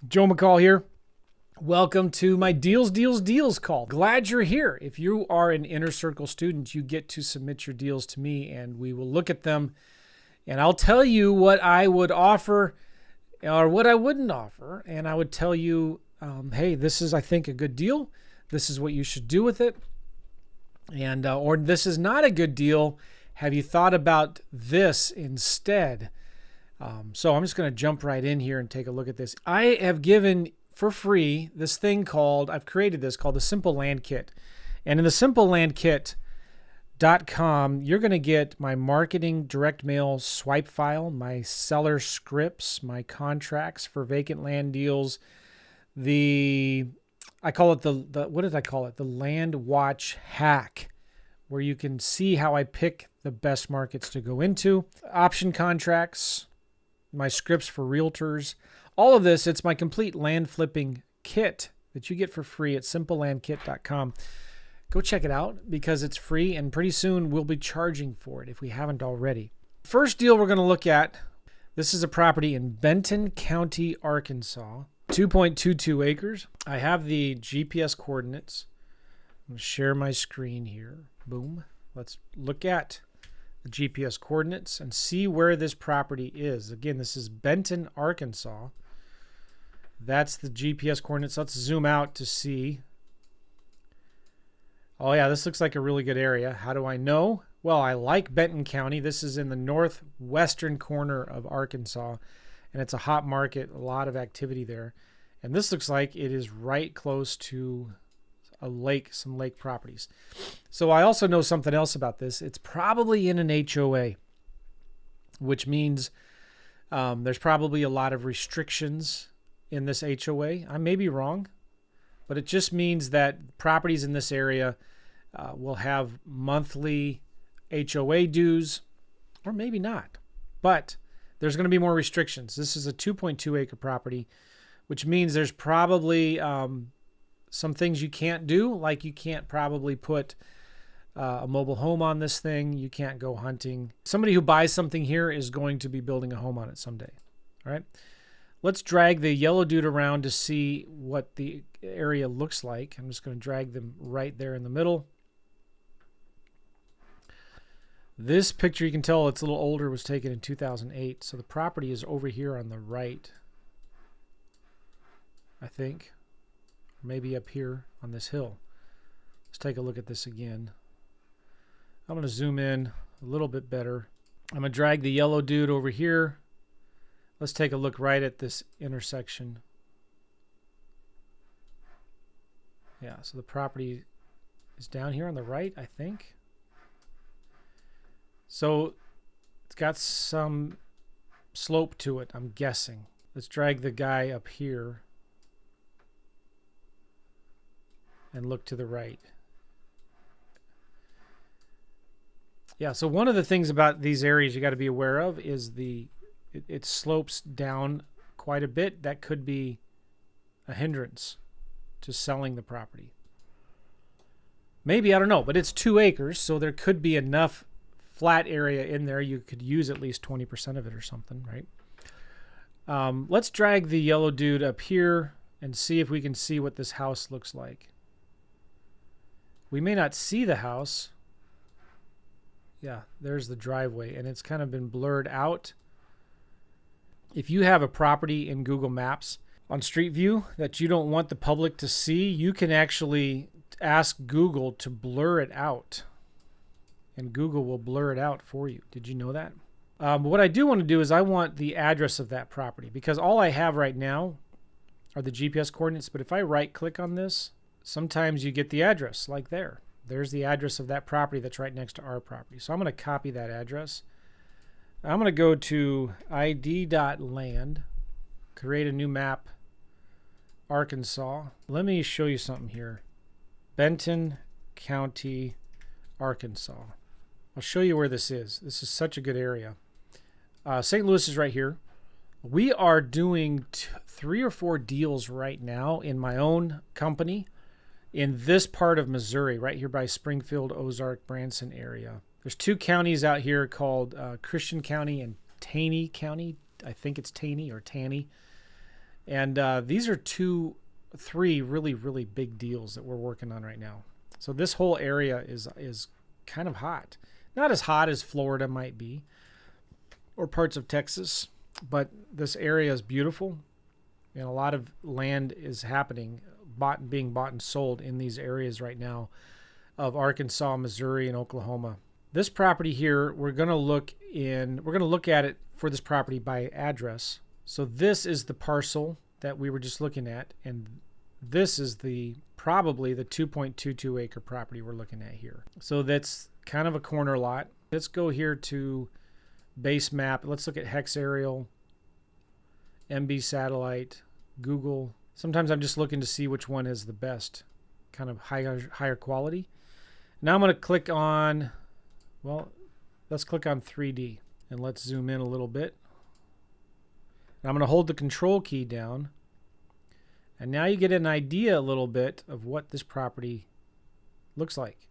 Joe McCall here. Welcome to my Deals call. Glad you're here. If you are an Inner Circle student, you get to submit your deals to me and we will look at them and I'll tell you what I would offer or what I wouldn't offer. And I would tell you, hey, this is, I think, a good deal. This is what you should do with it. And or this is not a good deal. Have you thought about this instead? So I'm just going to jump right in here and take a look at this. I have given for free this thing called, I've created this called the Simple Land Kit. And in the simplelandkit.com, you're going to get my marketing direct mail swipe file, my seller scripts, my contracts for vacant land deals, I call it what did I call it? The Land Watch Hack, where you can see how I pick the best markets to go into, option contracts, my scripts for realtors, all of this. It's my complete land flipping kit that you get for free at simplelandkit.com. Go check it out because it's free and pretty soon we'll be charging for it if we haven't already. First deal we're going to look at, this is a property in Benton County, Arkansas, 2.22 acres. I have the GPS coordinates. I'm going to share my screen here. Boom. Let's look at the GPS coordinates and see where this property is. Again, this is Benton, Arkansas. That's the GPS coordinates. Let's zoom out to see. Oh yeah, this looks like a really good area. How do I know? Well, I like Benton County. This is in the northwestern corner of Arkansas, and it's a hot market, a lot of activity there. And this looks like it is right close to a lake, some lake properties. So I also know something else about this. It's probably in an HOA, which means there's probably a lot of restrictions in this HOA. I may be wrong, but it just means that properties in this area will have monthly HOA dues, or maybe not. But there's going to be more restrictions. This is a 2.2 acre property, which means there's probably some things you can't do, like you can't probably put a mobile home on this thing. You can't go hunting. Somebody who buys something here is going to be building a home on it someday. All right. Let's drag the yellow dude around to see what the area looks like. I'm just going to drag them right there in the middle. This picture, you can tell it's a little older, was taken in 2008. So the property is over here on the right, I think. Maybe up here on this hill. Let's take a look at this again. I'm going to zoom in a little bit better. I'm going to drag the yellow dude over here. Let's take a look right at this intersection. Yeah, so the property is down here on the right, I think. So it's got some slope to it, I'm guessing. Let's drag the guy up here and look to the right. Yeah, so one of the things about these areas you got to be aware of is it slopes down quite a bit. That could be a hindrance to selling the property. Maybe, I don't know, but it's 2 acres, so there could be enough flat area in there. You could use at least 20% of it or something, right? Let's drag the yellow dude up here and see if we can see what this house looks like. We may not see the house. Yeah, there's the driveway, and it's kind of been blurred out. If you have a property in Google Maps on Street View that you don't want the public to see, you can actually ask Google to blur it out, and Google will blur it out for you. Did you know that? But what I do want to do is I want the address of that property, because all I have right now are the GPS coordinates, but if I right-click on this, sometimes you get the address, like there. There's the address of that property that's right next to our property. So I'm going to copy that address. I'm going to go to id.land, create a new map, Arkansas. Let me show you something here. Benton County, Arkansas. I'll show you where this is. This is such a good area. St. Louis is right here. We are doing 3 or 4 deals right now in my own company in this part of Missouri, right here by Springfield, Ozark, Branson area. There's 2 counties out here called Christian County and Taney County. I think it's Taney or Taney. And these are three really big deals that we're working on right now. So this whole area is kind of hot. Not as hot as Florida might be or parts of Texas, but this area is beautiful, and a lot of land is happening, being bought and sold in these areas right now of Arkansas, Missouri, and Oklahoma. This property here, we're going to look at it for this property by address. So this is the parcel that we were just looking at, and this is probably the 2.22 acre property we're looking at here. So that's kind of a corner lot. Let's go here to base map. Let's look at hex aerial, MB satellite, Google. Sometimes I'm just looking to see which one is the best, kind of higher quality. Now I'm going to click on, let's click on 3D and let's zoom in a little bit. And I'm going to hold the control key down. And now you get an idea a little bit of what this property looks like.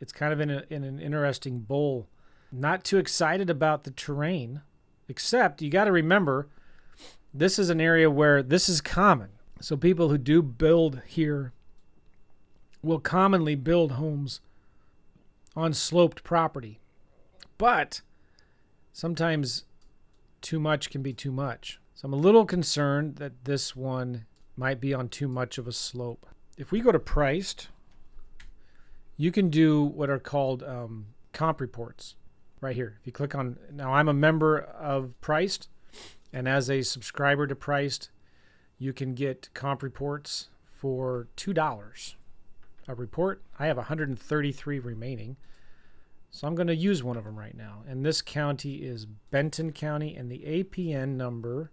It's kind of in an interesting bowl. Not too excited about the terrain, except you got to remember this is an area where this is common. So people who do build here will commonly build homes on sloped property. But sometimes too much can be too much. So I'm a little concerned that this one might be on too much of a slope. If we go to priced, you can do what are called comp reports right here. If you click on, now I'm a member of Priced, and as a subscriber to Priced, you can get comp reports for $2 a report. I have 133 remaining, so I'm going to use one of them right now. And this county is Benton County, and the APN number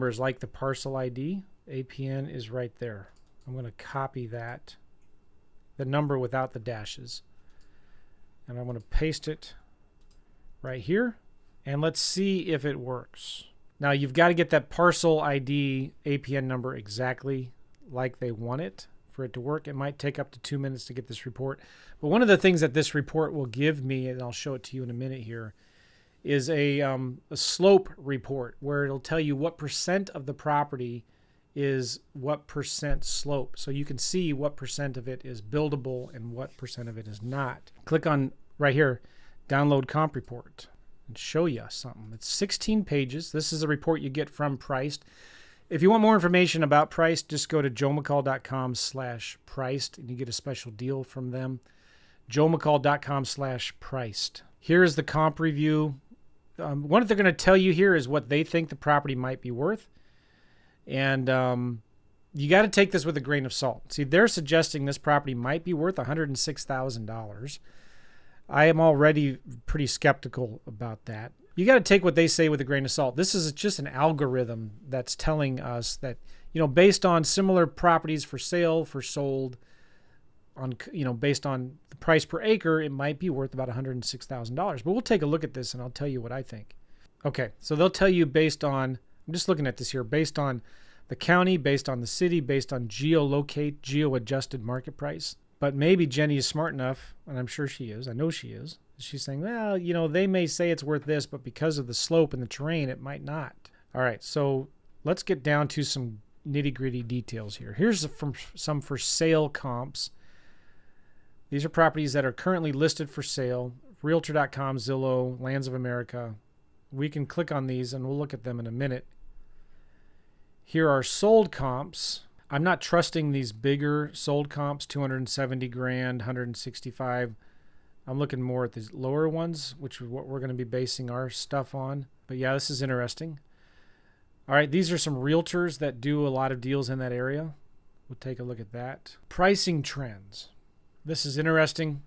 is like the parcel ID. APN is right there. I'm going to copy that, the number without the dashes, and I'm going to paste it right here, and let's see if it works. Now you've got to get that parcel ID APN number exactly like they want it for it to work. It might take up to 2 minutes to get this report, but one of the things that this report will give me, and I'll show it to you in a minute here, is a slope report where it'll tell you what percent of the property is what percent slope. So you can see what percent of it is buildable and what percent of it is not. Click on right here, download comp report, and show you something. It's 16 pages. This is a report you get from Priced. If you want more information about Priced, just go to joemccall.com/priced and you get a special deal from them. joemccall.com/priced. Here's the comp review. What they're going to tell you here is what they think the property might be worth. And you got to take this with a grain of salt. See, they're suggesting this property might be worth $106,000. I am already pretty skeptical about that. You got to take what they say with a grain of salt. This is just an algorithm that's telling us that, based on similar properties for sale, for sold, based on the price per acre, it might be worth about $106,000. But we'll take a look at this and I'll tell you what I think. Okay, so they'll tell you based on, I'm just looking at this here, based on the county, based on the city, based on geo-adjusted market price. But maybe Jenny is smart enough, and I'm sure she is, I know she is. She's saying, well, they may say it's worth this, but because of the slope and the terrain, it might not. All right, so let's get down to some nitty-gritty details here. Here's some for sale comps. These are properties that are currently listed for sale. Realtor.com, Zillow, Lands of America. We can click on these and we'll look at them in a minute. Here are sold comps. I'm not trusting these bigger sold comps, 270 grand, 165. I'm looking more at these lower ones, which is what we're going to be basing our stuff on. But yeah, this is interesting. All right, these are some realtors that do a lot of deals in that area. We'll take a look at that. Pricing trends. This is interesting.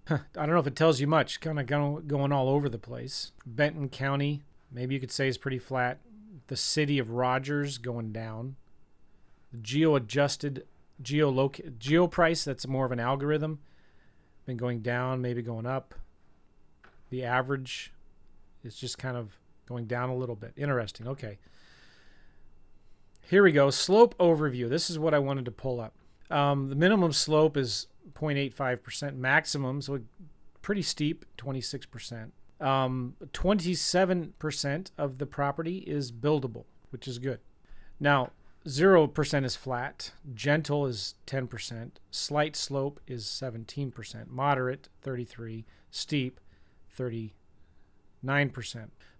I don't know if it tells you much, kind of going all over the place. Benton County, maybe you could say is pretty flat. The city of Rogers going down. The geo-adjusted geo price, that's more of an algorithm, been going down, maybe going up. The average is just kind of going down a little bit. Interesting. Okay. Here we go. Slope overview. This is what I wanted to pull up. The minimum slope is 0.85%, maximum, so pretty steep, 26%. 27% of the property is buildable, which is good. Now, 0% is flat, gentle is 10%, slight slope is 17%, moderate 33%, steep 39%.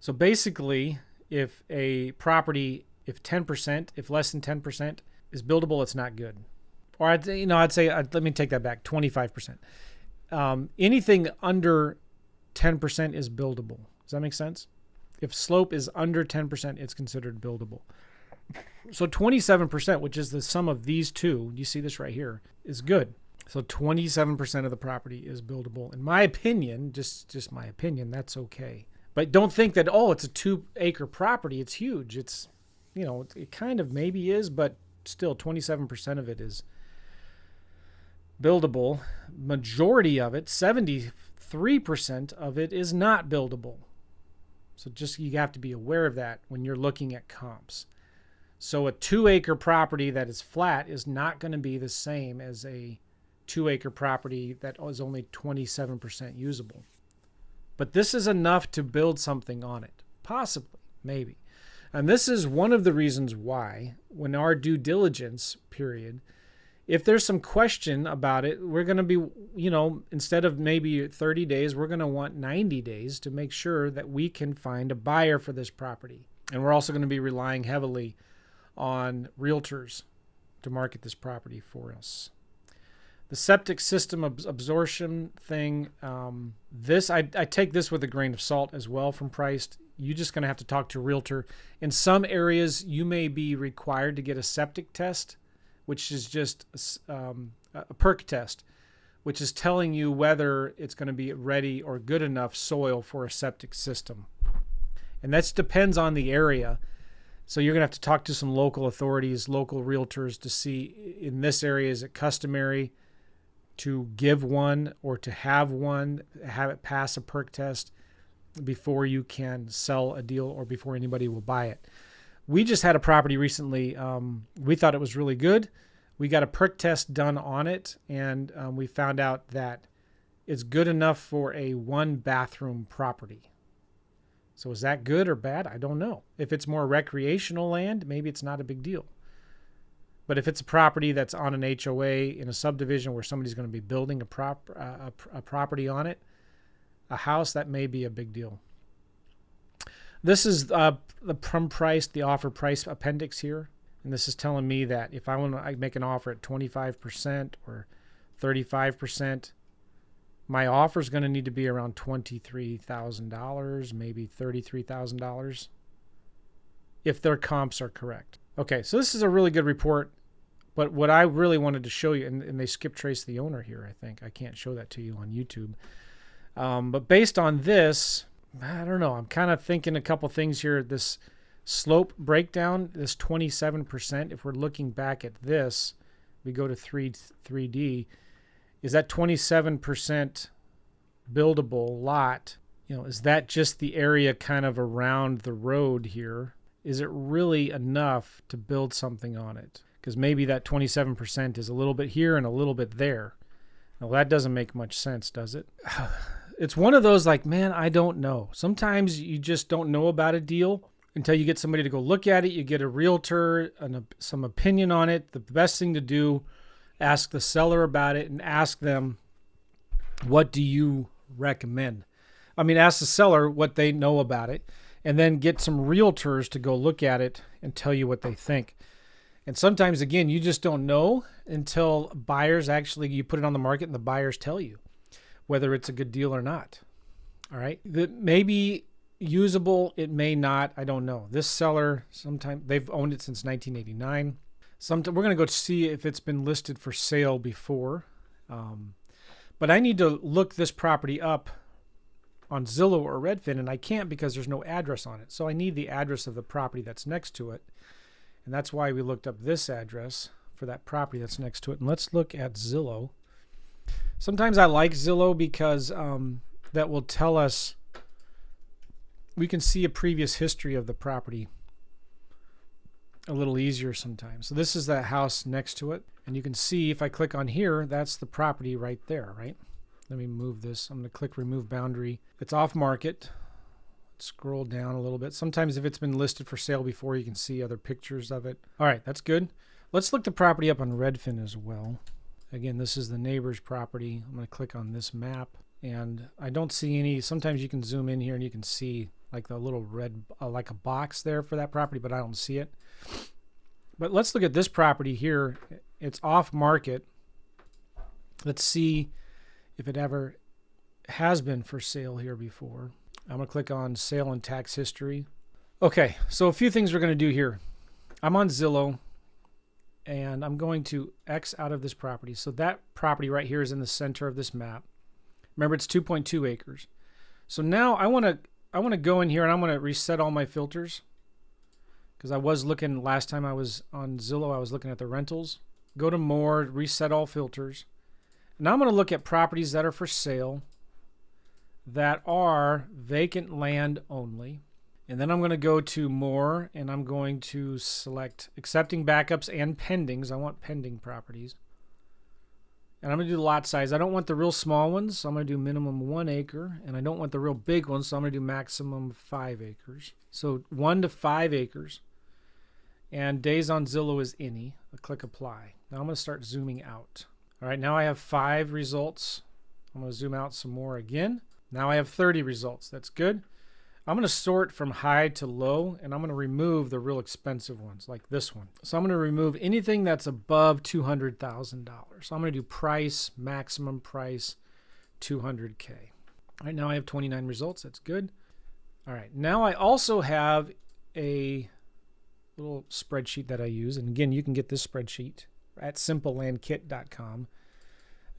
So basically, if a property, if less than 10% is buildable, it's not good. Or I'd say, let me take that back, 25%. Anything under 10% is buildable. Does that make sense? If slope is under 10%, it's considered buildable. So 27%, which is the sum of these two, you see this right here, is good. So 27% of the property is buildable. In my opinion, just my opinion, that's okay. But don't think that, it's a 2-acre property. It's huge. It's, it kind of maybe is, but still 27% of it is buildable. Majority of it, 73% of it is not buildable. So you have to be aware of that when you're looking at comps. So a 2-acre property that is flat is not going to be the same as a 2-acre property that is only 27% usable. But this is enough to build something on it. Possibly, maybe. And this is one of the reasons why, when our due diligence period, if there's some question about it, we're going to be, instead of maybe 30 days, we're going to want 90 days to make sure that we can find a buyer for this property. And we're also going to be relying heavily on realtors to market this property for us. The septic system absorption thing, I take this with a grain of salt as well from price. You're just going to have to talk to a realtor. In some areas, you may be required to get a septic test, which is just a perk test, which is telling you whether it's going to be ready or good enough soil for a septic system. And that depends on the area. So you're going to have to talk to some local authorities, local realtors to see in this area, is it customary to give one or to have it pass a perk test before you can sell a deal or before anybody will buy it. We just had a property recently. We thought it was really good. We got a perk test done on it, and we found out that it's good enough for a 1-bathroom property. So is that good or bad? I don't know. If it's more recreational land, maybe it's not a big deal. But if it's a property that's on an HOA in a subdivision where somebody's going to be building a property on it, a house, that may be a big deal. This is the price, the offer price appendix here. And this is telling me that if I want to make an offer at 25% or 35%, my offer is going to need to be around $23,000, maybe $33,000, if their comps are correct. Okay, so this is a really good report, but what I really wanted to show you, and they skip trace the owner here, I think. I can't show that to you on YouTube. But based on this, I don't know. I'm kind of thinking a couple things here. This slope breakdown, this 27%, if we're looking back at this, we go to 3D, is that 27% buildable lot? Is that just the area kind of around the road here? Is it really enough to build something on it? Because maybe that 27% is a little bit here and a little bit there. Now, that doesn't make much sense, does it? It's one of those man, I don't know. Sometimes you just don't know about a deal until you get somebody to go look at it. You get a realtor and some opinion on it. The best thing to do, ask the seller about it and ask them, what do you recommend? Ask the seller what they know about it, and then get some realtors to go look at it and tell you what they think. And sometimes, again, you just don't know until buyers you put it on the market and the buyers tell you whether it's a good deal or not. All right. That may be usable. It may not. I don't know. This seller, sometimes they've owned it since 1989. We're going to go see if it's been listed for sale before. But I need to look this property up on Zillow or Redfin, and I can't because there's no address on it. So I need the address of the property that's next to it. And that's why we looked up this address for that property that's next to it. And let's look at Zillow. Sometimes I like Zillow because that will tell us, we can see a previous history of the property a little easier sometimes. So this is the house next to it. And you can see if I click on here, that's the property right there, right? Let me move this. I'm going to click remove boundary. It's off market. scroll down a little bit. Sometimes if it's been listed for sale before, you can see other pictures of it. All right, that's good. Let's look the property up on Redfin as well. Again, this is the neighbor's property. I'm going to click on this map, and I don't see any. Sometimes you can zoom in here and you can see like the little red, like a box there for that property, but I don't see it. But let's look at this property here. It's off market. Let's see if it ever has been for sale here before. I'm going to click on sale and tax history. Okay, so a few things we're going to do here. I'm on Zillow, and I'm going to X out of this property. So that property right here is in the center of this map. Remember, it's 2.2 acres. So now I want to go in here and I'm going to reset all my filters, because I was looking last time I was on Zillow, I was looking at the rentals. Go to more, reset all filters. Now I'm going to look at properties that are for sale that are vacant land only. And then I'm going to go to more, and I'm going to select accepting backups and pendings. I want pending properties. And I'm going to do the lot size. I don't want the real small ones, so I'm going to do minimum 1 acre. And I don't want the real big ones, so I'm going to do maximum 5 acres. So 1 to 5 acres. And days on Zillow is any. I click apply. Now I'm going to start zooming out. All right, now I have 5 results. I'm going to zoom out some more again. Now I have 30 results. That's good. I'm going to sort from high to low, and I'm going to remove the real expensive ones like this one. So I'm going to remove anything that's above $200,000. So I'm going to do price, maximum price, 200K. All right, now I have 29 results. That's good. All right, now I also have a little spreadsheet that I use. And again, you can get this spreadsheet at simplelandkit.com.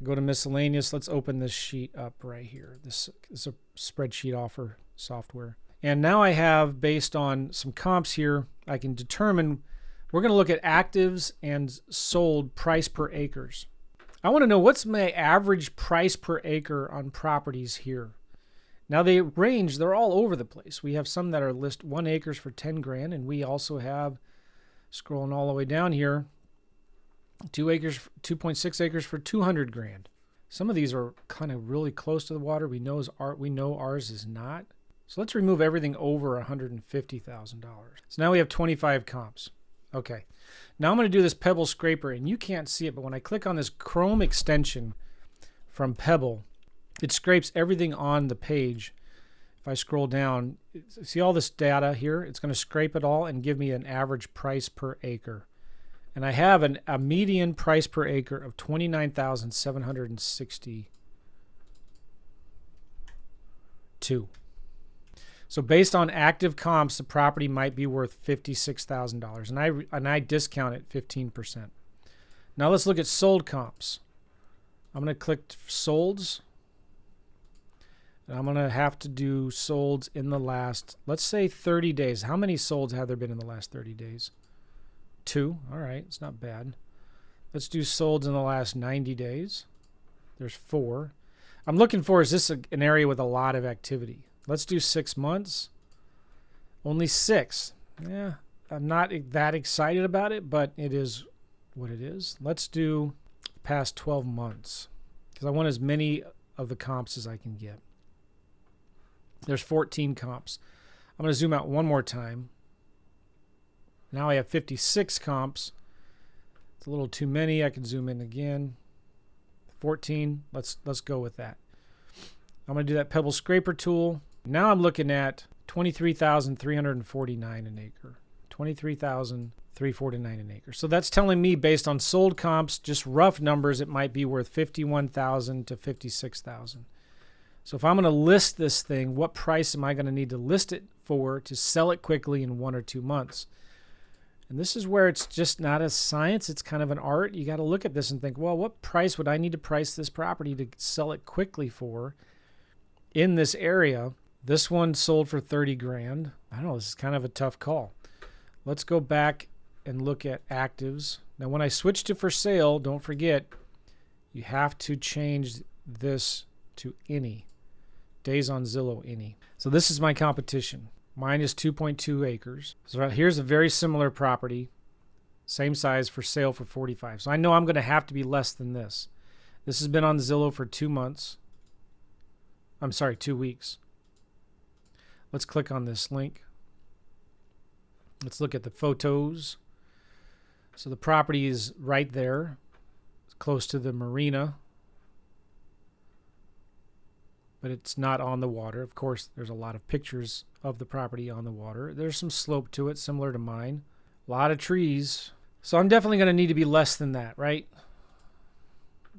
Go to miscellaneous. Let's open this sheet up right here. This is a spreadsheet offer software. And now I have, based on some comps here, I can determine, we're going to look at actives and sold price per acres. I want to know what's my average price per acre on properties here. Now they range, they're all over the place. We have some that are list 1 acres for 10 grand, and we also have, scrolling all the way down here, 2 acres, 2.6 acres for 200 grand. Some of these are kind of really close to the water. We know ours is not. So let's remove everything over $150,000. So now we have 25 comps. Okay. Now I'm going to do this Pebble scraper, and you can't see it, but when I click on this Chrome extension from Pebble, it scrapes everything on the page. If I scroll down, see all this data here? It's going to scrape it all and give me an average price per acre. And I have a median price per acre of $29,762. So based on active comps, the property might be worth $56,000, and I discount it 15%. Now let's look at sold comps. I'm going to click solds. And I'm going to have to do solds in the last, let's say 30 days. How many solds have there been in the last 30 days? 2. All right, it's not bad. Let's do solds in the last 90 days. There's 4. I'm looking for, is this an area with a lot of activity? Let's do 6 months. Only 6. Yeah, I'm not that excited about it, but it is what it is. Let's do past 12 months, because I want as many of the comps as I can get. There's 14 comps. I'm going to zoom out one more time. Now I have 56 comps. It's a little too many. I can zoom in again. 14. Let's go with that. I'm going to do that Pebble Scraper tool. Now I'm looking at $23,349 an acre. $23,349 an acre. So that's telling me, based on sold comps, just rough numbers, it might be worth $51,000 to $56,000. So if I'm going to list this thing, what price am I going to need to list it for to sell it quickly in 1 or 2 months? And this is where it's just not a science, it's kind of an art. You got to look at this and think, well, what price would I need to price this property to sell it quickly for in this area? This one sold for 30 grand. I don't know, this is kind of a tough call. Let's go back and look at actives. Now when I switch to for sale, don't forget, you have to change this to any. Days on Zillow, any. So this is my competition. Mine is 2.2 acres. So here's a very similar property, same size, for sale for 45. So I know I'm going to have to be less than this. This has been on Zillow for 2 months. I'm sorry, 2 weeks. Let's click on this link. Let's look at the photos. So the property is right there. It's close to the marina. But it's not on the water. Of course, there's a lot of pictures of the property on the water. There's some slope to it, similar to mine. A lot of trees. So I'm definitely going to need to be less than that, right?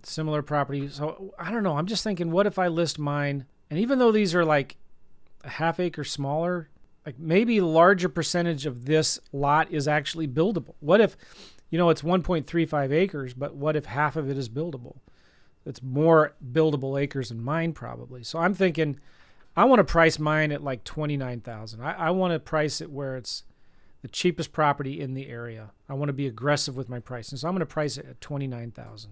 Similar property. So I don't know. I'm just thinking, what if I list mine? And even though these are like a half acre smaller, like maybe a larger percentage of this lot is actually buildable. What if, it's 1.35 acres, but what if half of it is buildable? It's more buildable acres than mine probably. So I'm thinking I want to price mine at like $29,000. I want to price it where it's the cheapest property in the area. I want to be aggressive with my pricing. So I'm going to price it at $29,000.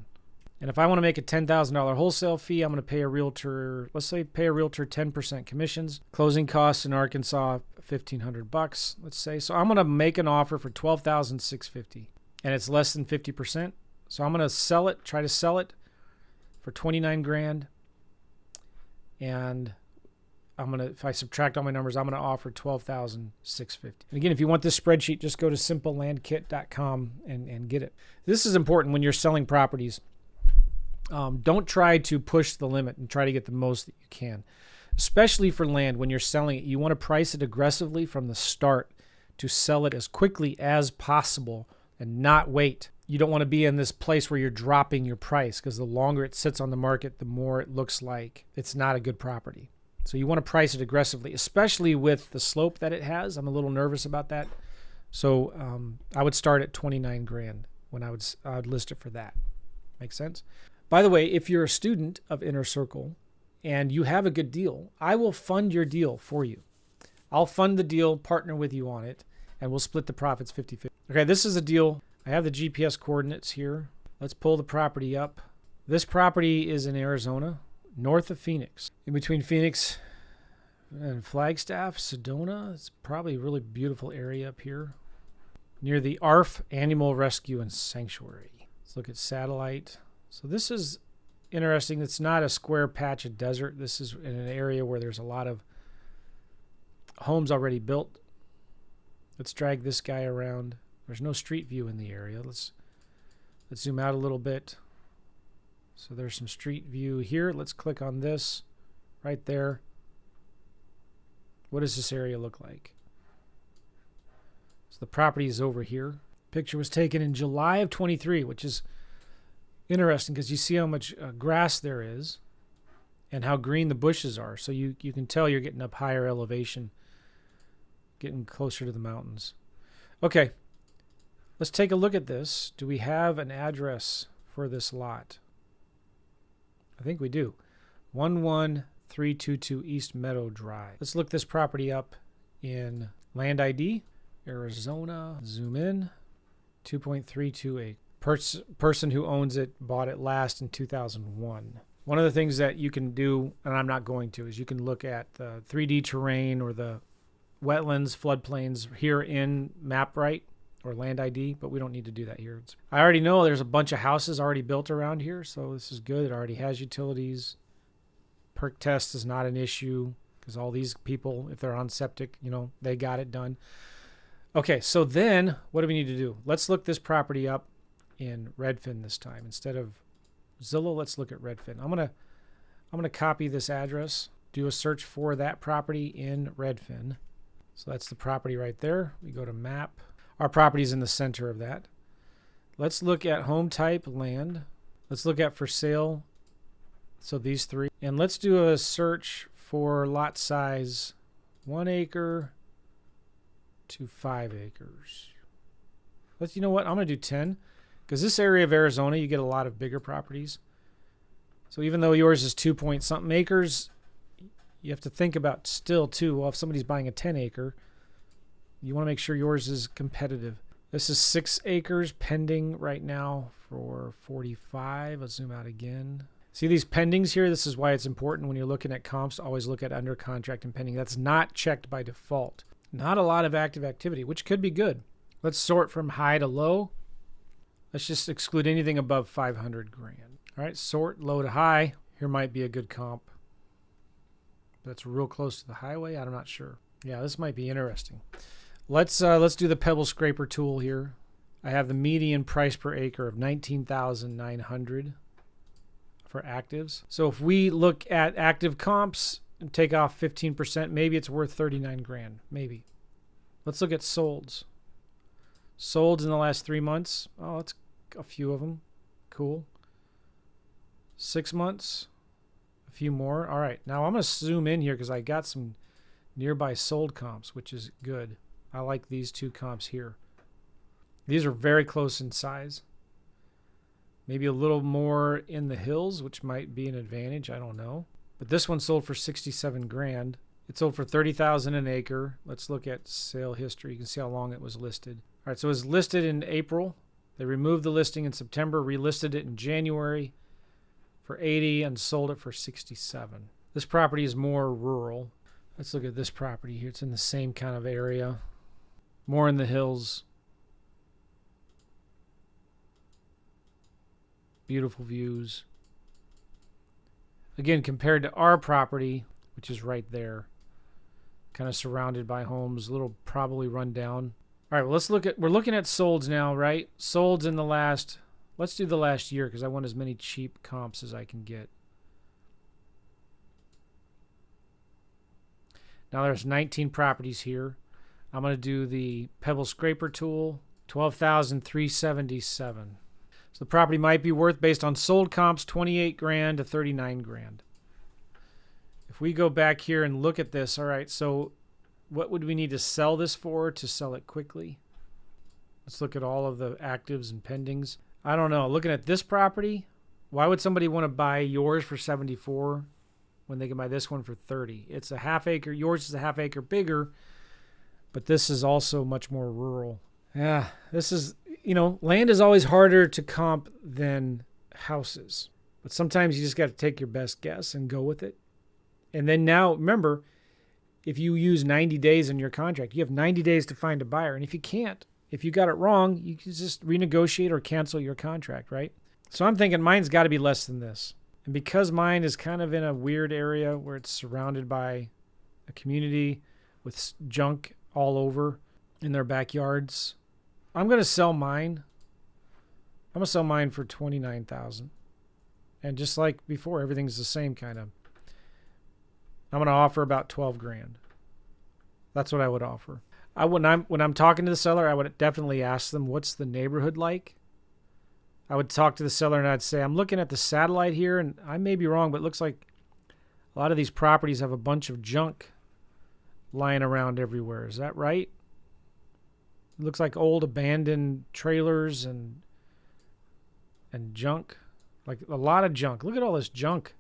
And if I want to make a $10,000 wholesale fee, I'm going to pay a realtor, let's say pay a realtor 10% commissions. Closing costs in Arkansas, $1,500, let's say. So I'm going to make an offer for $12,650, and it's less than 50%. So I'm going to try to sell it for $29,000, and if I subtract all my numbers, I'm gonna offer $12,650. And again, if you want this spreadsheet, just go to simplelandkit.com and get it. This is important when you're selling properties. Don't try to push the limit and try to get the most that you can, especially for land. When you're selling it, you want to price it aggressively from the start to sell it as quickly as possible and not wait. You don't want to be in this place where you're dropping your price, because the longer it sits on the market, the more it looks like it's not a good property. So you want to price it aggressively, especially with the slope that it has. I'm a little nervous about that. So I would start at $29,000 when I would list it for that. Make sense? By the way, if you're a student of Inner Circle and you have a good deal, I will fund your deal for you. I'll fund the deal, partner with you on it, and we'll split the profits 50-50. Okay, this is a deal. I have the GPS coordinates here. Let's pull the property up. This property is in Arizona, north of Phoenix. In between Phoenix and Flagstaff, Sedona. It's probably a really beautiful area up here. Near the ARF Animal Rescue and Sanctuary. Let's look at satellite. So this is interesting. It's not a square patch of desert. This is in an area where there's a lot of homes already built. Let's drag this guy around. There's no street view in the area. Let's zoom out a little bit. So there's some street view here. Let's click on this right there. What does this area look like? So the property is over here. Picture was taken in July of 23, which is interesting because you see how much grass there is and how green the bushes are. So you can tell you're getting up higher elevation, getting closer to the mountains. Okay. Let's take a look at this. Do we have an address for this lot? I think we do. 11322 East Meadow Drive. Let's look this property up in Land ID, Arizona. Zoom in. 2.328. Person who owns it bought it last in 2001. One of the things that you can do, and I'm not going to, is you can look at the 3D terrain or the wetlands, floodplains here in MapRight or Land ID, but we don't need to do that here. I already know there's a bunch of houses already built around here, so this is good. It already has utilities. Perk test is not an issue because all these people, if they're on septic, they got it done. Okay, so then what do we need to do? Let's look this property up in Redfin this time. Instead of Zillow, let's look at Redfin. I'm gonna copy this address, do a search for that property in Redfin. So that's the property right there. We go to map. Our property is in the center of that. Let's look at home type, land. Let's look at for sale. So these three. And let's do a search for lot size 1 acre to 5 acres. You know what? I'm going to do 10 because this area of Arizona, you get a lot of bigger properties. So even though yours is 2 point something acres, you have to think about still too, well, if somebody's buying a 10 acre, you want to make sure yours is competitive. This is 6 acres pending right now for 45. Let's zoom out again. See these pendings here? This is why it's important when you're looking at comps to always look at under contract and pending. That's not checked by default. Not a lot of active activity, which could be good. Let's sort from high to low. Let's just exclude anything above 500 grand. All right, sort low to high. Here might be a good comp. That's real close to the highway. I'm not sure. Yeah, this might be interesting. Let's do the pebble scraper tool here. I have the median price per acre of 19,900 for actives. So if we look at active comps and take off 15%, maybe it's worth 39 grand, maybe. Let's look at solds. Solds in the last 3 months. Oh, it's a few of them. Cool. 6 months, a few more. All right, now I'm going to zoom in here because I got some nearby sold comps, which is good. I like these two comps here. These are very close in size. Maybe a little more in the hills, which might be an advantage. I don't know. But this one sold for 67 grand. It sold for 30,000 an acre. Let's look at sale history. You can see how long it was listed. All right, so it was listed in April. They removed the listing in September, relisted it in January for 80 and sold it for 67. This property is more rural. Let's look at this property here. It's in the same kind of area. More in the hills. Beautiful views. Again, compared to our property, which is right there, kind of surrounded by homes, a little probably run down. All right, well, we're looking at solds now, right? Solds in the last, let's do the last year because I want as many cheap comps as I can get. Now there's 19 properties here. I'm going to do the pebble scraper tool, 12,377. So the property might be worth, based on sold comps, 28 grand to 39 grand. If we go back here and look at this, all right, so what would we need to sell this for to sell it quickly? Let's look at all of the actives and pendings. I don't know. Looking at this property, why would somebody want to buy yours for 74 when they can buy this one for 30? It's a half acre. Yours is a half acre bigger, but this is also much more rural. Yeah, this is, land is always harder to comp than houses. But sometimes you just got to take your best guess and go with it. And then now, remember, if you use 90 days in your contract, you have 90 days to find a buyer. And if you can't, if you got it wrong, you can just renegotiate or cancel your contract, right? So I'm thinking mine's got to be less than this. And because mine is kind of in a weird area where it's surrounded by a community with junk all over in their backyards, I'm going to sell mine. I'm going to sell mine for $29,000. And just like before, everything's the same kind of. I'm going to offer about 12 grand. That's what I would offer. When I'm talking to the seller, I would definitely ask them, what's the neighborhood like? I would talk to the seller and I'd say, I'm looking at the satellite here, and I may be wrong, but it looks like a lot of these properties have a bunch of junk lying around everywhere. Is that right? It looks like old abandoned trailers and junk. Like a lot of junk. Look at all this junk.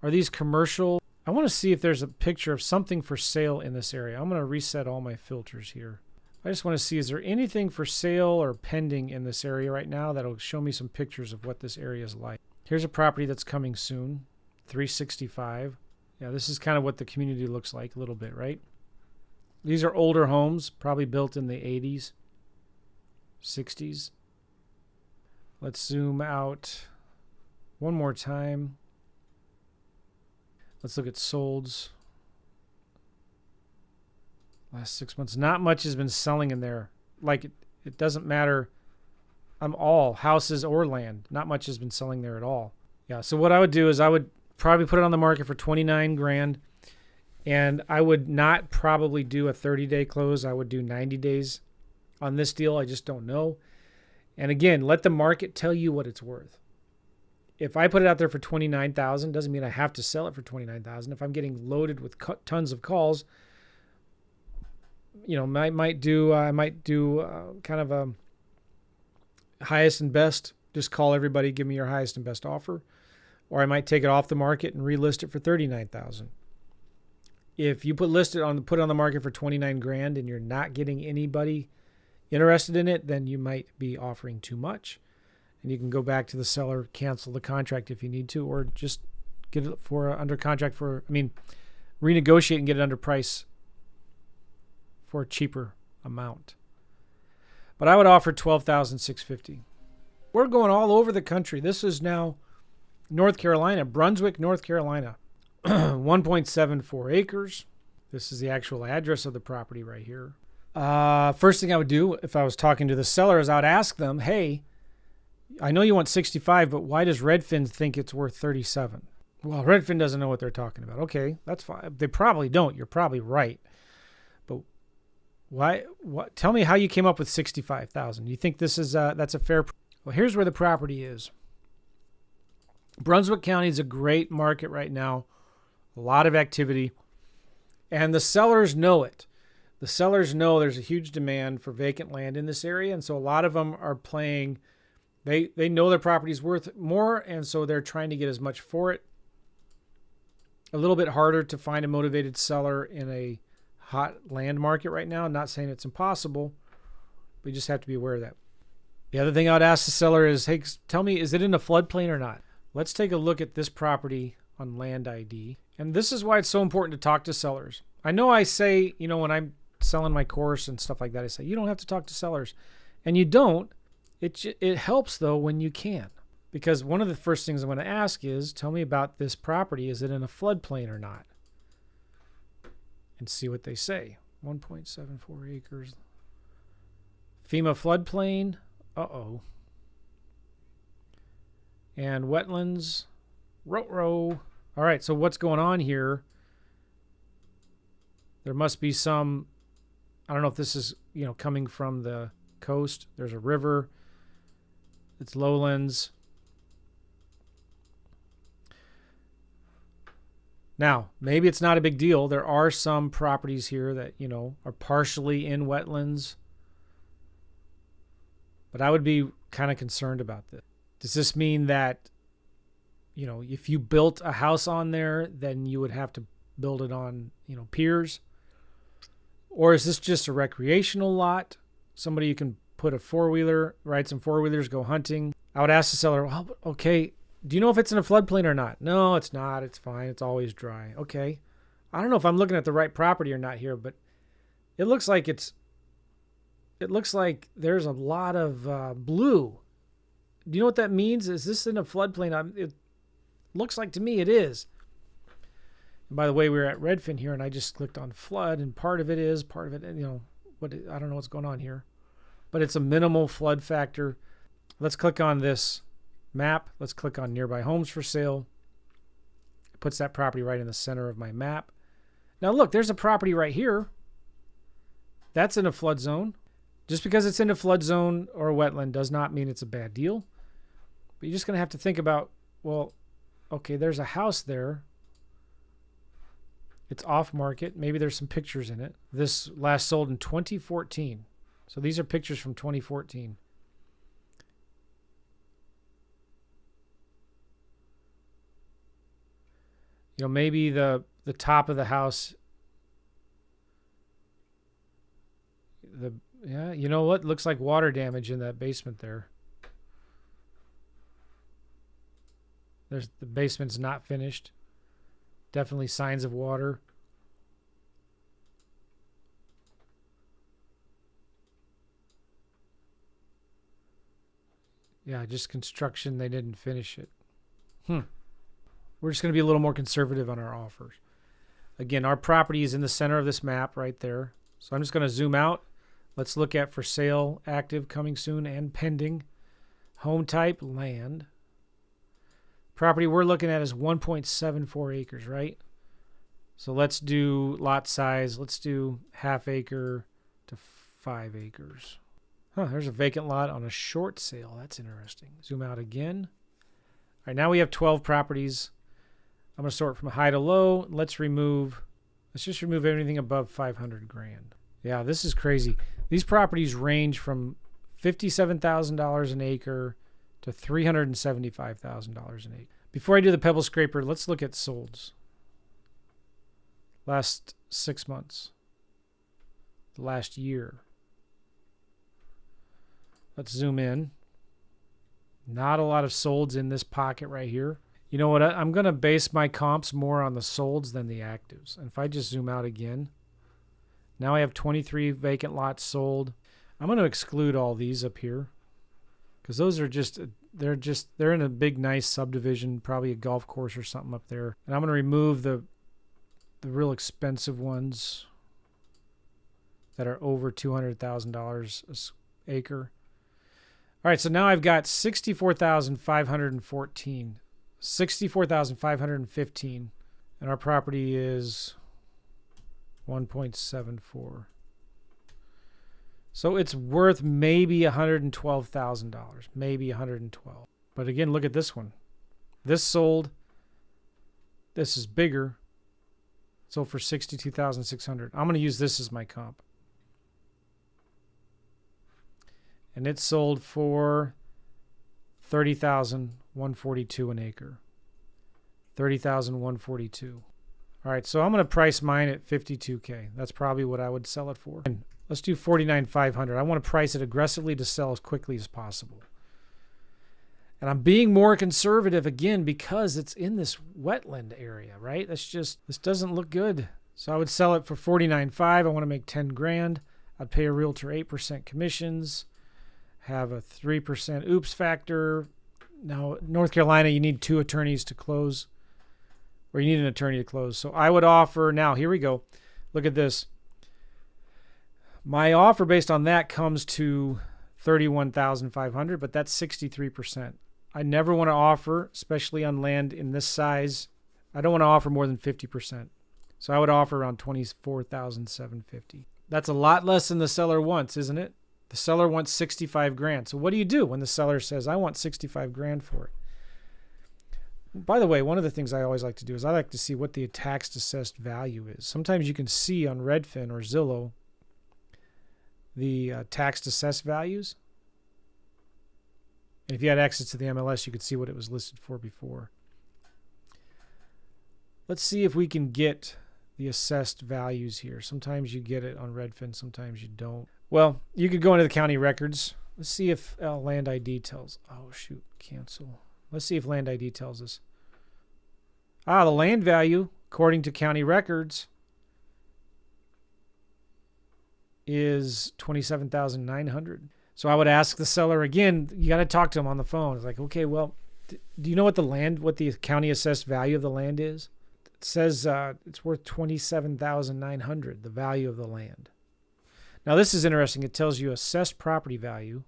Are these commercial? I want to see if there's a picture of something for sale in this area. I'm going to reset all my filters here. I just want to see, is there anything for sale or pending in this area right now that'll show me some pictures of what this area is like. Here's a property that's coming soon, 365. Yeah, this is kind of what the community looks like a little bit, right? These are older homes, probably built in the 80s, 60s. Let's zoom out one more time. Let's look at solds. Last 6 months. Not much has been selling in there. Like, it doesn't matter. I'm all houses or land. Not much has been selling there at all. Yeah, so what I would do is I would probably put it on the market for 29 grand. And I would not probably do a 30-day close. I would do 90 days on this deal. I just don't know. And again, let the market tell you what it's worth. If I put it out there for $29,000, doesn't mean I have to sell it for $29,000. If I'm getting loaded with tons of calls, I might do kind of a highest and best. Just call everybody, give me your highest and best offer, or I might take it off the market and relist it for $39,000. If you put it on the market for 29 grand and you're not getting anybody interested in it, then you might be offering too much. And you can go back to the seller, cancel the contract if you need to, or just get it under contract renegotiate and get it under price for a cheaper amount. But I would offer $12,650. We're going all over the country. This is now North Carolina, Brunswick, North Carolina. 1.74 acres. This is the actual address of the property right here. First thing I would do if I was talking to the seller is I would ask them, hey, I know you want 65, but why does Redfin think it's worth 37? Well, Redfin doesn't know what they're talking about. Okay, that's fine. They probably don't. You're probably right. But why? What? Tell me how you came up with 65,000. You think this is that's a fair? Well, here's where the property is. Brunswick County is a great market right now. A lot of activity, and the sellers know it. The sellers know there's a huge demand for vacant land in this area, and so a lot of them are playing. They know their property's worth more, and so they're trying to get as much for it. A little bit harder to find a motivated seller in a hot land market right now. I'm not saying it's impossible, but you just have to be aware of that. The other thing I would ask the seller is, hey, tell me, is it in a floodplain or not? Let's take a look at this property on Land ID. And this is why it's so important to talk to sellers. I know I say, when I'm selling my course and stuff like that, I say, you don't have to talk to sellers. And you don't. It helps, though, when you can. Because one of the first things I'm going to ask is, tell me about this property. Is it in a floodplain or not? And see what they say. 1.74 acres. FEMA floodplain. Uh-oh. And wetlands. Row. All right, so what's going on here? There must be some, I don't know if this is, coming from the coast. There's a river. It's lowlands. Now, maybe it's not a big deal. There are some properties here that, are partially in wetlands. But I would be kind of concerned about this. Does this mean that, if you built a house on there, then you would have to build it on, piers? Or is this just a recreational lot? Somebody you can put a four-wheeler, ride some four-wheelers, go hunting. I would ask the seller, well, okay, do you know if it's in a floodplain or not? No, it's not. It's fine. It's always dry. Okay. I don't know if I'm looking at the right property or not here, but it looks like there's a lot of blue. Do you know what that means? Is this in a floodplain? It looks like to me it is. And by the way, we're at Redfin here, and I just clicked on flood, and part of it, I don't know what's going on here. But it's a minimal flood factor. Let's click on this map. Let's click on nearby homes for sale. It puts that property right in the center of my map. Now look, there's a property right here. That's in a flood zone. Just because it's in a flood zone or a wetland does not mean it's a bad deal. But you're just going to have to think about, well, okay, there's a house there. It's off market. Maybe there's some pictures in it. This last sold in 2014. So these are pictures from 2014. Maybe the top of the house. You know what? Looks like water damage in that basement there. The basement's not finished. Definitely signs of water. Yeah, just construction. They didn't finish it. We're just going to be a little more conservative on our offers. Again, our property is in the center of this map right there. So I'm just going to zoom out. Let's look at for sale, active, coming soon, and pending. Home type, land. Property we're looking at is 1.74 acres, right? So let's do lot size. Let's do half acre to 5 acres. There's a vacant lot on a short sale. That's interesting. Zoom out again. All right, now we have 12 properties. I'm going to sort from high to low. Let's just remove everything above 500 grand. Yeah, this is crazy. These properties range from $57,000 an acre to $375,000 an acre. Before I do the pebble scraper, let's look at solds. Last 6 months. The last year. Let's zoom in. Not a lot of solds in this pocket right here. You know what? I'm going to base my comps more on the solds than the actives. And if I just zoom out again, now I have 23 vacant lots sold. I'm going to exclude all these up here because those are they're in a big, nice subdivision, probably a golf course or something up there. And I'm going to remove the the real expensive ones that are over $200,000 an acre. All right, so now I've got 64,514, 64,515, and our property is 1.74. So it's worth maybe $112,000, maybe $112. But again, look at this one. This sold. This is bigger. Sold for $62,600. I'm going to use this as my comp. And it sold for $30,142 an acre. $30,142. All right, so I'm going to price mine at $52K. That's probably what I would sell it for. And let's do $49,500. I want to price it aggressively to sell as quickly as possible. And I'm being more conservative again because it's in this wetland area, right? This doesn't look good. So I would sell it for $49,500. I want to make 10 grand. I'd pay a realtor 8% commissions, have a 3% oops factor. Now, North Carolina, you need 2 attorneys to close, or you need an attorney to close. So I would offer, now here we go. Look at this. My offer based on that comes to $31,500, but that's 63%. I never want to offer, especially on land in this size, I don't want to offer more than 50%. So I would offer around $24,750. That's a lot less than the seller wants, isn't it? The seller wants 65 grand. So what do you do when the seller says, I want 65 grand for it? By the way, one of the things I always like to do is I like to see what the taxed assessed value is. Sometimes you can see on Redfin or Zillow the taxed assessed values. And if you had access to the MLS, you could see what it was listed for before. Let's see if we can get the assessed values here. Sometimes you get it on Redfin, sometimes you don't. Well, you could go into the county records. Let's see if Land ID tells. Oh, shoot, cancel. Let's see if Land ID tells us. The land value, according to county records, is $27,900. So I would ask the seller again, you got to talk to him on the phone. It's like, okay, well, do you know what the county assessed value of the land is? It says it's worth $27,900, the value of the land. Now this is interesting. It tells you assessed property value.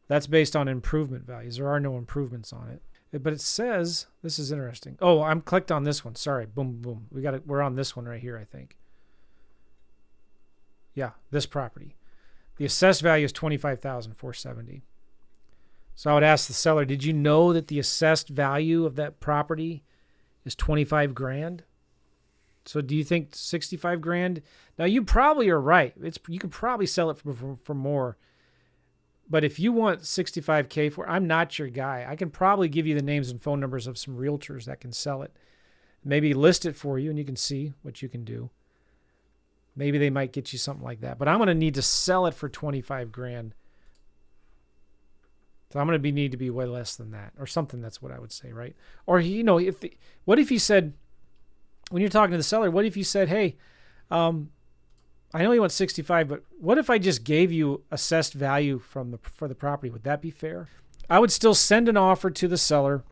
That's based on improvement values. There are no improvements on it. But it says, this is interesting. Oh, I'm clicked on this one. Sorry. Boom, boom. We're on this one right here, I think. Yeah, this property. The assessed value is $25,470. So I would ask the seller, did you know that the assessed value of that property is 25 grand? So do you think 65 grand? Now you probably are right. You could probably sell it for more. But if you want 65K for, I'm not your guy. I can probably give you the names and phone numbers of some realtors that can sell it. Maybe list it for you and you can see what you can do. Maybe they might get you something like that. But I'm going to need to sell it for 25 grand. So I'm going to need to be way less than that or something. That's what I would say, right? Or, what if he said, when you're talking to the seller, what if you said, hey, I know you want 65, but what if I just gave you assessed value for the property? Would that be fair? I would still send an offer to the seller,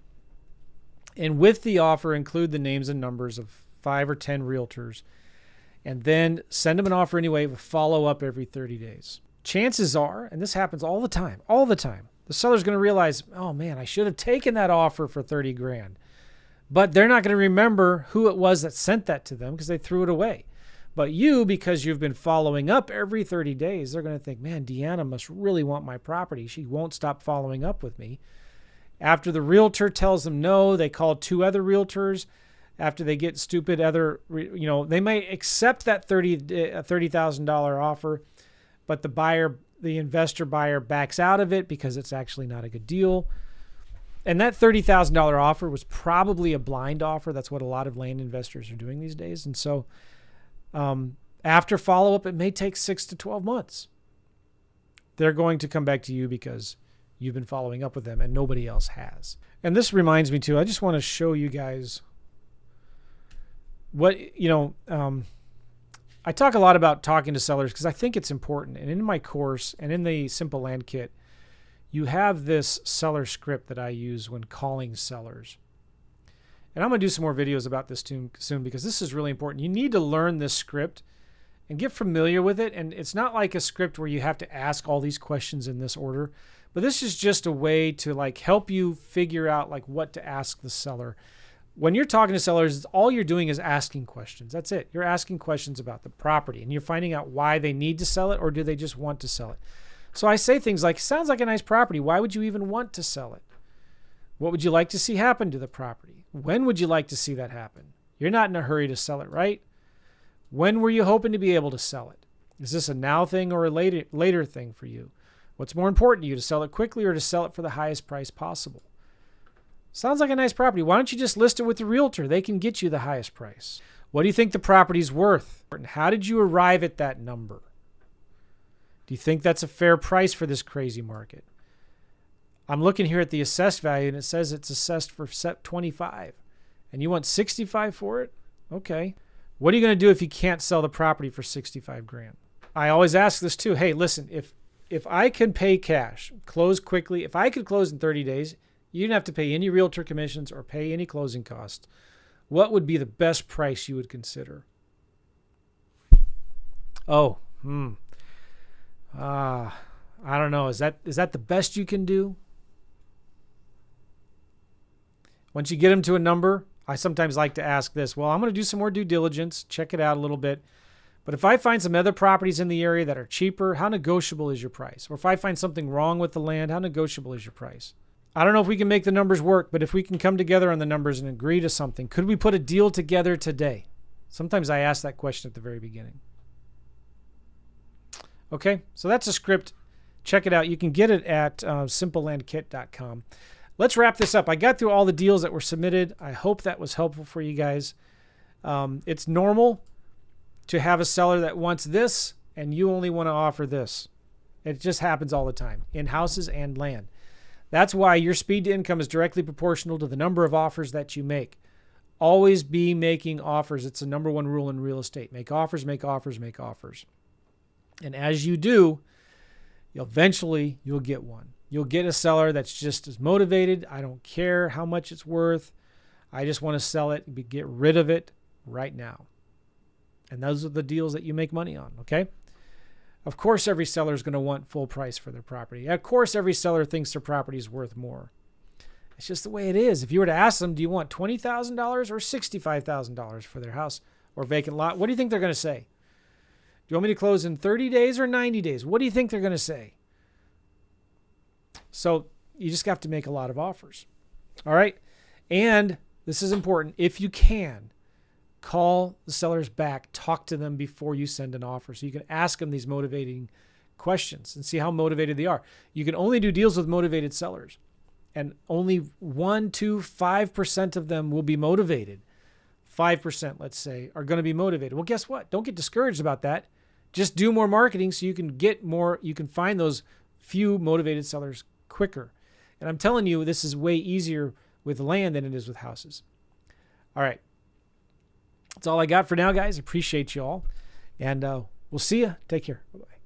and with the offer include the names and numbers of 5 or 10 realtors, and then send them an offer anyway with follow-up every 30 days. Chances are, and this happens all the time, the seller's going to realize, oh man, I should have taken that offer for 30 grand. But they're not going to remember who it was that sent that to them because they threw it away. But you, because you've been following up every 30 days, they're going to think, man, Deanna must really want my property. She won't stop following up with me. After the realtor tells them no, they call 2 other realtors. After they get stupid they may accept that $30,000 offer, but the investor buyer backs out of it because it's actually not a good deal. And that $30,000 offer was probably a blind offer. That's what a lot of land investors are doing these days. And so after follow-up, it may take 6 to 12 months. They're going to come back to you because you've been following up with them and nobody else has. And this reminds me too, I just want to show you guys what, I talk a lot about talking to sellers because I think it's important. And in my course and in the Simple Land Kit, you have this seller script that I use when calling sellers. And I'm going to do some more videos about this soon because this is really important. You need to learn this script and get familiar with it. And it's not like a script where you have to ask all these questions in this order, but this is just a way to like help you figure out like what to ask the seller. When you're talking to sellers, all you're doing is asking questions. That's it. You're asking questions about the property and you're finding out why they need to sell it or do they just want to sell it. So I say things like, sounds like a nice property. Why would you even want to sell it? What would you like to see happen to the property? When would you like to see that happen? You're not in a hurry to sell it, right? When were you hoping to be able to sell it? Is this a now thing or a later thing for you? What's more important to you, to sell it quickly or to sell it for the highest price possible? Sounds like a nice property. Why don't you just list it with the realtor? They can get you the highest price. What do you think the property's worth? How did you arrive at that number? Do you think that's a fair price for this crazy market? I'm looking here at the assessed value and it says it's assessed for 25 and you want 65 for it? Okay. What are you going to do if you can't sell the property for 65 grand? I always ask this too. Hey, listen, if I can pay cash, close quickly, if I could close in 30 days, you didn't have to pay any realtor commissions or pay any closing costs. What would be the best price you would consider? Oh, I don't know. Is that the best you can do? Once you get them to a number, I sometimes like to ask this. Well, I'm going to do some more due diligence, check it out a little bit. But if I find some other properties in the area that are cheaper, how negotiable is your price? Or if I find something wrong with the land, how negotiable is your price? I don't know if we can make the numbers work, but if we can come together on the numbers and agree to something, could we put a deal together today? Sometimes I ask that question at the very beginning. Okay, so that's a script. Check it out. You can get it at simplelandkit.com. Let's wrap this up. I got through all the deals that were submitted. I hope that was helpful for you guys. It's normal to have a seller that wants this and you only want to offer this. It just happens all the time in houses and land. That's why your speed to income is directly proportional to the number of offers that you make. Always be making offers. It's the number one rule in real estate. Make offers, make offers, make offers. And as you do, eventually you'll get one. You'll get a seller that's just as motivated. I don't care how much it's worth. I just want to sell it and get rid of it right now. And those are the deals that you make money on, okay? Of course, every seller is going to want full price for their property. Of course, every seller thinks their property is worth more. It's just the way it is. If you were to ask them, do you want $20,000 or $65,000 for their house or vacant lot? What do you think they're going to say? Do you want me to close in 30 days or 90 days? What do you think they're going to say? So you just have to make a lot of offers. All right. And this is important. If you can, call the sellers back, talk to them before you send an offer. So you can ask them these motivating questions and see how motivated they are. You can only do deals with motivated sellers. And only 1, 2, 5% of them will be motivated. 5%, let's say, are going to be motivated. Well, guess what? Don't get discouraged about that. Just do more marketing so you can get more, you can find those few motivated sellers quicker. And I'm telling you, this is way easier with land than it is with houses. All right. That's all I got for now, guys. Appreciate you all. And we'll see you. Take care. Bye-bye.